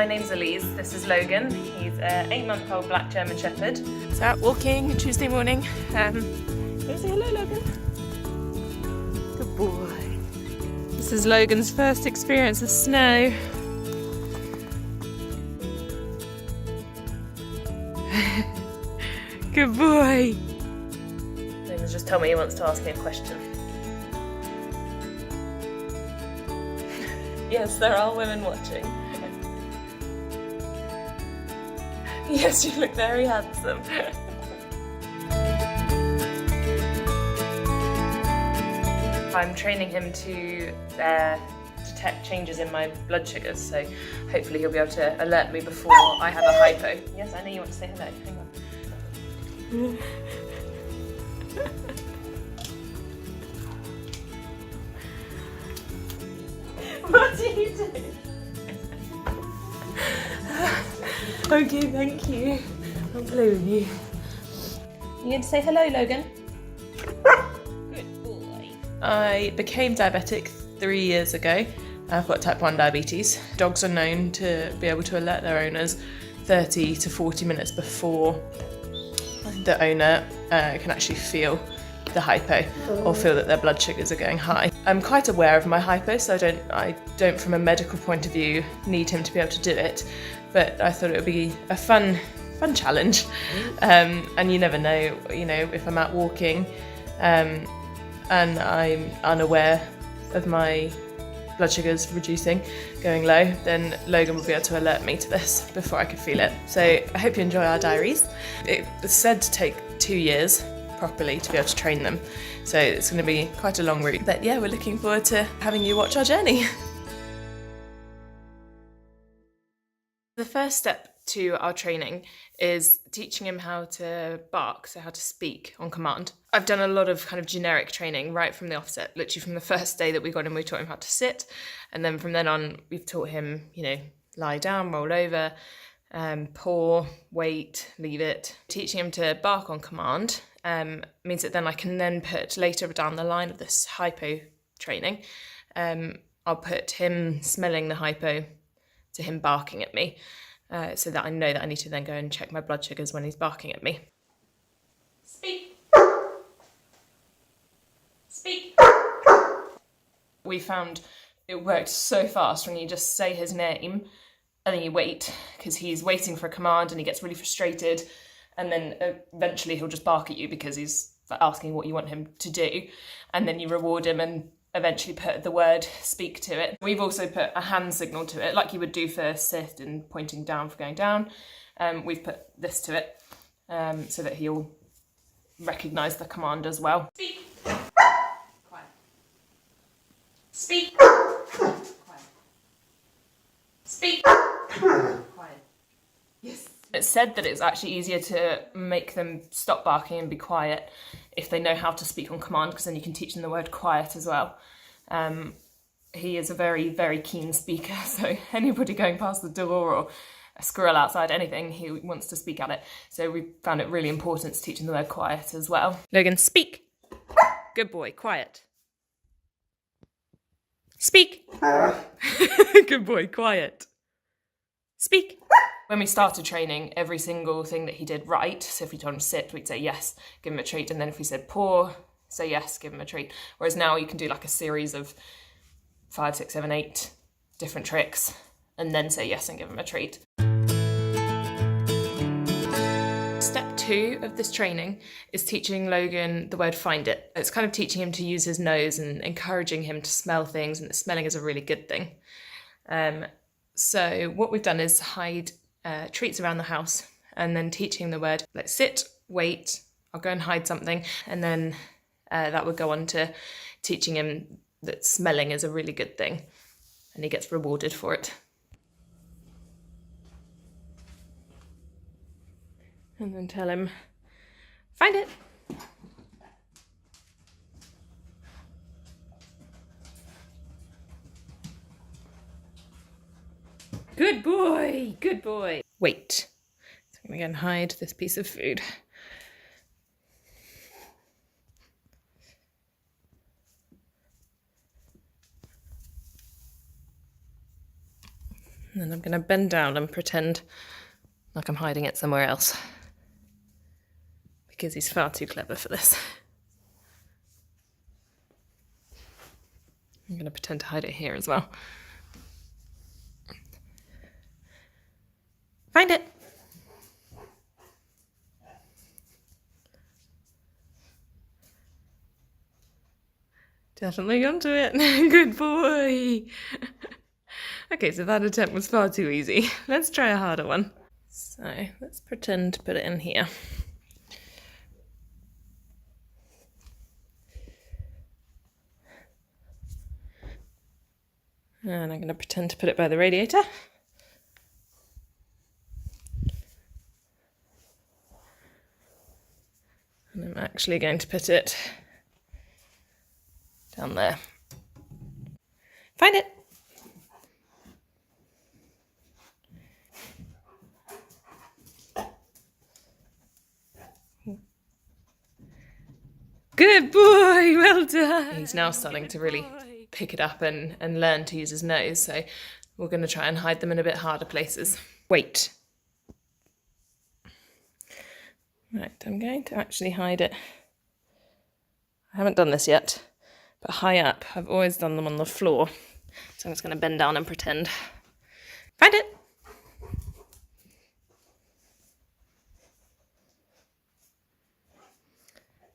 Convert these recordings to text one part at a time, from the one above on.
my name's Elise. This is Logan. He's an 8-month-old black German Shepherd. So out walking Tuesday morning. Can you say hello, Logan? Good boy. This is Logan's first experience of snow. Good boy. Logan's just told me he wants to ask me a question. Yes, there are women watching. Yes, you look very handsome. I'm training him to detect changes in my blood sugars, so hopefully he'll be able to alert me before I have a hypo. Yes, I know you want to say hello. Hang on. What do you do? Okay, thank you. I'll play with you. You going to say hello, Logan? Good boy. I became diabetic 3 years ago. I've got type 1 diabetes. Dogs are known to be able to alert their owners 30 to 40 minutes before the owner can actually feel the hypo or feel that their blood sugars are going high. I'm quite aware of my hypo, so I don't from a medical point of view need him to be able to do it, but I thought it would be a fun challenge. And you never know, if I'm out walking and I'm unaware of my blood sugars reducing, going low, then Logan will be able to alert me to this before I could feel it. So I hope you enjoy our diaries. It's said to take 2 years properly to be able to train them, so it's going to be quite a long route, but yeah, we're looking forward to having you watch our journey. The first step to our training is teaching him how to bark, so how to speak on command. I've done a lot of kind of generic training right from the offset, literally from the first day that we got him, we taught him how to sit, and then from then on we've taught him, lie down, roll over, paw, wait, leave it. Teaching him to bark on command means that then I can then put later down the line of this hypo training, I'll put him smelling the hypo to him barking at me, so that I know that I need to then go and check my blood sugars when he's barking at me. Speak. Speak. We found it worked so fast when you just say his name and then you wait, because he's waiting for a command and he gets really frustrated, and then eventually he'll just bark at you because he's asking what you want him to do, and then you reward him and eventually put the word speak to it. We've also put a hand signal to it, like you would do for sit and pointing down for going down. We've put this to it so that he'll recognise the command as well. Speak. Quiet. Speak. Quiet. Speak. Quiet. Yes. It's said that it's actually easier to make them stop barking and be quiet if they know how to speak on command, because then you can teach them the word quiet as well. He is a very, very keen speaker, so anybody going past the door or a squirrel outside, anything, he wants to speak at it. So we found it really important to teach him the word quiet as well. Logan, speak. Good boy, quiet. Speak. Good boy, quiet. Speak. When we started training, every single thing that he did right, so if we told him to sit, we'd say yes, give him a treat, and then if we said paw, say yes, give him a treat. Whereas now you can do like a series of 5, 6, 7, 8 different tricks, and then say yes and give him a treat. Step 2 of this training is teaching Logan the word find it. It's kind of teaching him to use his nose and encouraging him to smell things, and that smelling is a really good thing. So what we've done is hide treats around the house, and then teaching the word like sit, wait, I'll go and hide something, and then that would go on to teaching him that smelling is a really good thing, and he gets rewarded for it. And then tell him, find it. Good boy, good boy. Wait, so I'm gonna go and hide this piece of food. And then I'm going to bend down and pretend like I'm hiding it somewhere else, because he's far too clever for this. I'm going to pretend to hide it here as well. Find it! Definitely onto it. Good boy! Okay, so that attempt was far too easy. Let's try a harder one. So let's pretend to put it in here. And I'm going to pretend to put it by the radiator. And I'm actually going to put it down there. Find it! Good boy, well done! He's now starting to really pick it up and learn to use his nose, so we're going to try and hide them in a bit harder places. Wait. Right, I'm going to actually hide it. I haven't done this yet, but high up. I've always done them on the floor, so I'm just going to bend down and pretend. Find it!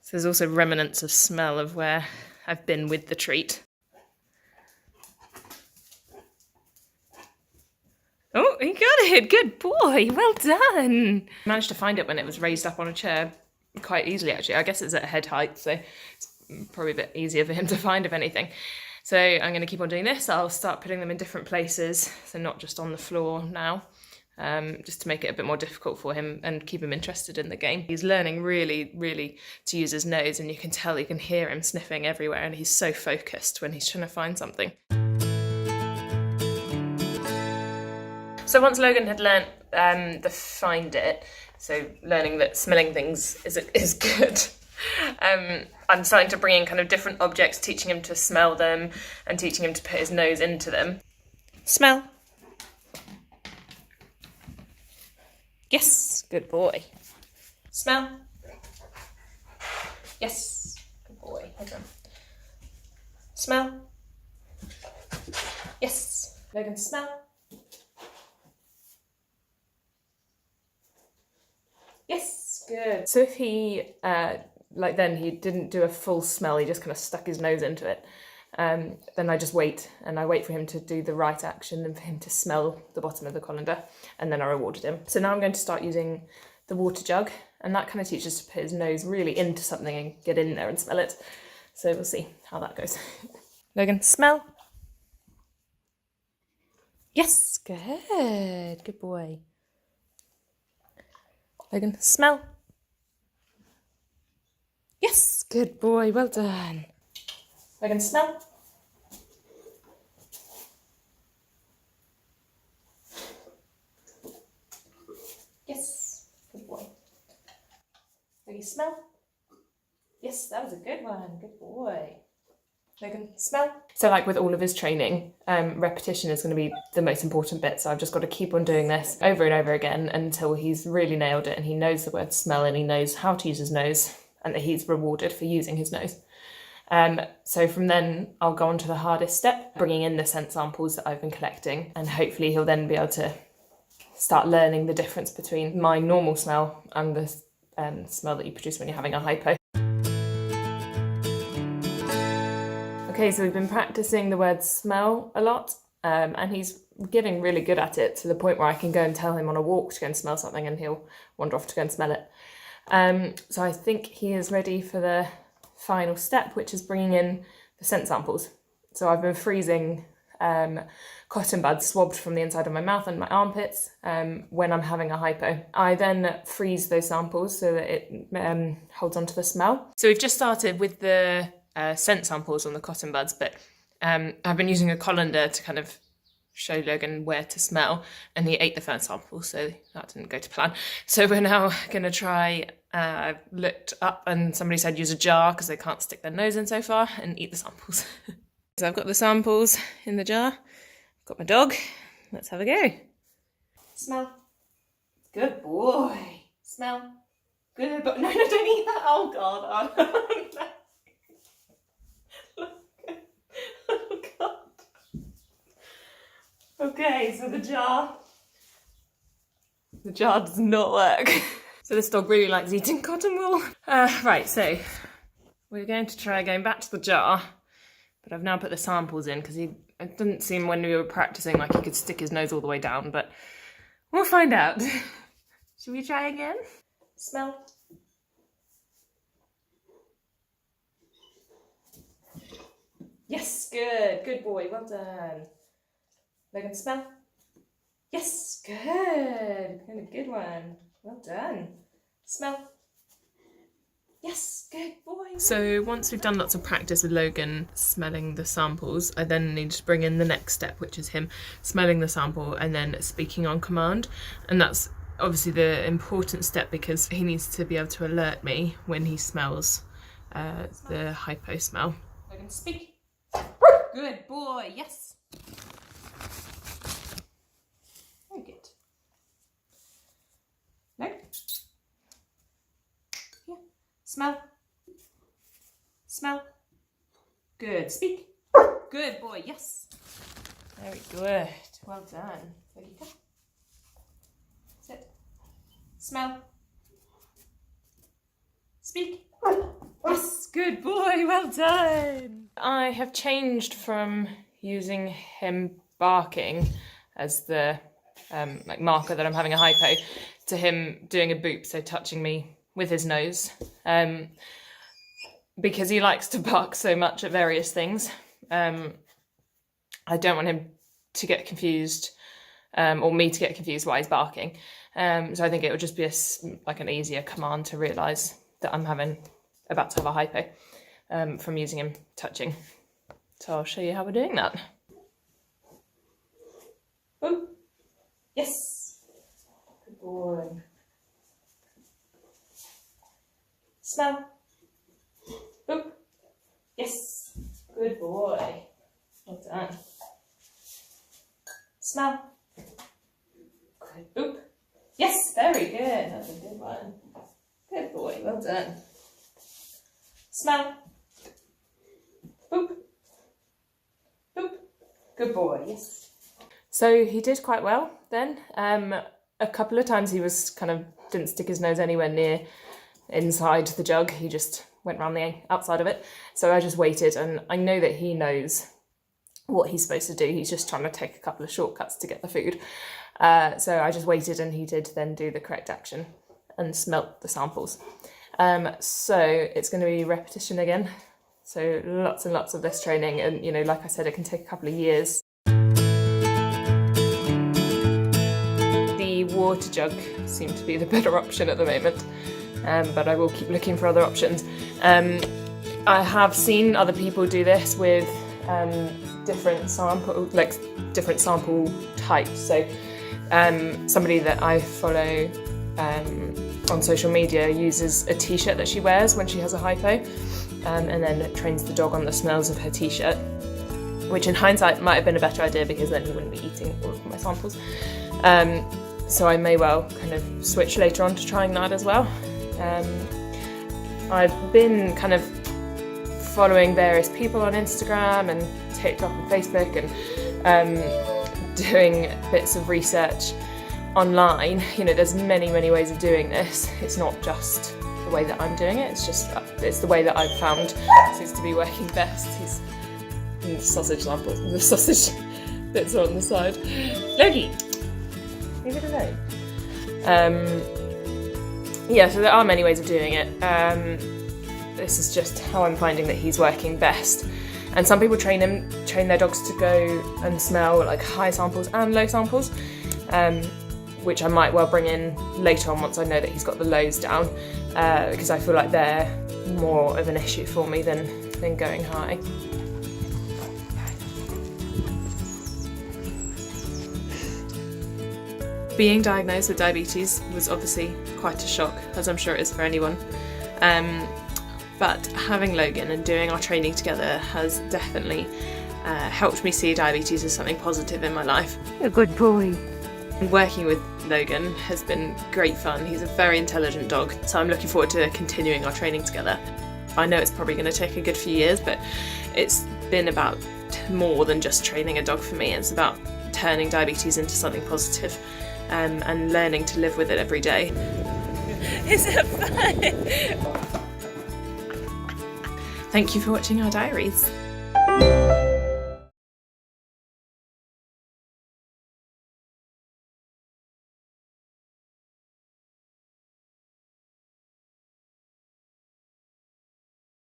So there's also remnants of smell of where I've been with the treat. Oh, he got it! Good boy! Well done! Managed to find it when it was raised up on a chair quite easily, actually. I guess it's at head height, so it's probably a bit easier for him to find, if anything. So I'm going to keep on doing this. I'll start putting them in different places, so not just on the floor now, just to make it a bit more difficult for him and keep him interested in the game. He's learning really, really to use his nose, and you can tell, you can hear him sniffing everywhere, and he's so focused when he's trying to find something. So once Logan had learnt the find it, so learning that smelling things is good, I'm starting to bring in kind of different objects, teaching him to smell them and teaching him to put his nose into them. Smell. Yes, good boy. Smell. Yes, good boy. Hold on. Smell. Yes. Logan, smell. Yes, good. So if he, then he didn't do a full smell, he just kind of stuck his nose into it, then I just wait, and I wait for him to do the right action and for him to smell the bottom of the colander, and then I rewarded him. So now I'm going to start using the water jug, and that kind of teaches to put his nose really into something and get in there and smell it. So we'll see how that goes. Logan, smell. Yes, good. Good boy. Logan, smell. Yes, good boy, well done. Logan, smell. Yes, good boy. Logan, smell. Yes, that was a good one, good boy. Logan, smell. So like with all of his training, repetition is going to be the most important bit, so I've just got to keep on doing this over and over again until he's really nailed it and he knows the word smell and he knows how to use his nose and that he's rewarded for using his nose. So from then I'll go on to the hardest step, bringing in the scent samples that I've been collecting, and hopefully he'll then be able to start learning the difference between my normal smell and the smell that you produce when you're having a hypo. Okay, so we've been practicing the word smell a lot, and he's getting really good at it to the point where I can go and tell him on a walk to go and smell something and he'll wander off to go and smell it. So I think he is ready for the final step, which is bringing in the scent samples. So I've been freezing cotton buds swabbed from the inside of my mouth and my armpits when I'm having a hypo. I then freeze those samples so that it holds on to the smell. So we've just started with the scent samples on the cotton buds, but I've been using a colander to kind of show Logan where to smell, and he ate the first sample, so that didn't go to plan. So we're now going to try, I've looked up and somebody said use a jar because they can't stick their nose in so far, and eat the samples. So I've got the samples in the jar, I've got my dog, let's have a go. Smell. Good boy. Smell. Good boy. No, don't eat that. Oh God. Oh, oh God. Okay, so the jar does not work. So this dog really likes eating cotton wool. Right, so we're going to try going back to the jar, but I've now put the samples in because it didn't seem when we were practicing like he could stick his nose all the way down, but we'll find out. Should we try again? Smell. Yes, good. Good boy. Well done. Logan, smell. Yes, good. Good one. Well done. Smell. Yes, good boy. So once we've done lots of practice with Logan smelling the samples, I then need to bring in the next step, which is him smelling the sample and then speaking on command. And that's obviously the important step because he needs to be able to alert me when he smells the hypo smell. Logan, speak. Good boy, yes. Very good. No. Yeah. Smell. Smell. Good. Speak. Good boy, yes. Very good. Well done. There you go. Sit. Smell. Speak. Yes, good boy, well done. I have changed from using him barking as the like marker that I'm having a hypo to him doing a boop, so touching me with his nose, because he likes to bark so much at various things. I don't want him to get confused, or me to get confused while he's barking. So I think it would just be like an easier command to realise that I'm about to have a hypo from using him touching. So I'll show you how we're doing that. Oh, yes. Good boy. Smell. Boop. Yes. Good boy. Well done. Smell. Good. Boop. Yes, very good. That's a good one. Good boy. Well done. Smell. Boop. Boop. Good boy, yes. So he did quite well then. A couple of times he was didn't stick his nose anywhere near inside the jug. He just went round the outside of it. So I just waited, and I know that he knows what he's supposed to do. He's just trying to take a couple of shortcuts to get the food. So I just waited, and he did then do the correct action and smelt the samples. So it's going to be repetition again. So lots and lots of this training, and like I said, it can take a couple of years. The water jug seemed to be the better option at the moment, but I will keep looking for other options. I have seen other people do this with different sample types. So somebody that I follow on social media uses a t-shirt that she wears when she has a hypo, and then trains the dog on the smells of her t-shirt, which in hindsight might have been a better idea because then he wouldn't be eating all of my samples. So I may well switch later on to trying that as well. I've been following various people on Instagram and TikTok and Facebook, and doing bits of research online. There's many ways of doing this. It's not just the way that I'm doing it, it's the way that I've found seems to be working best. The sausage samples, the sausage bits are on the side. Logie, leave it alone. Yeah, so there are many ways of doing it. This is just how I'm finding that he's working best. And some people train their dogs to go and smell like high samples and low samples, which I might well bring in later on once I know that he's got the lows down, because I feel like they're more of an issue for me than going high. Being diagnosed with diabetes was obviously quite a shock, as I'm sure it is for anyone. But having Logan and doing our training together has definitely helped me see diabetes as something positive in my life. A good boy. Working with Logan has been great fun. He's a very intelligent dog, so I'm looking forward to continuing our training together. I know it's probably going to take a good few years, but it's been about more than just training a dog for me. It's about turning diabetes into something positive, and learning to live with it every day. Is it fun? Thank you for watching our diaries.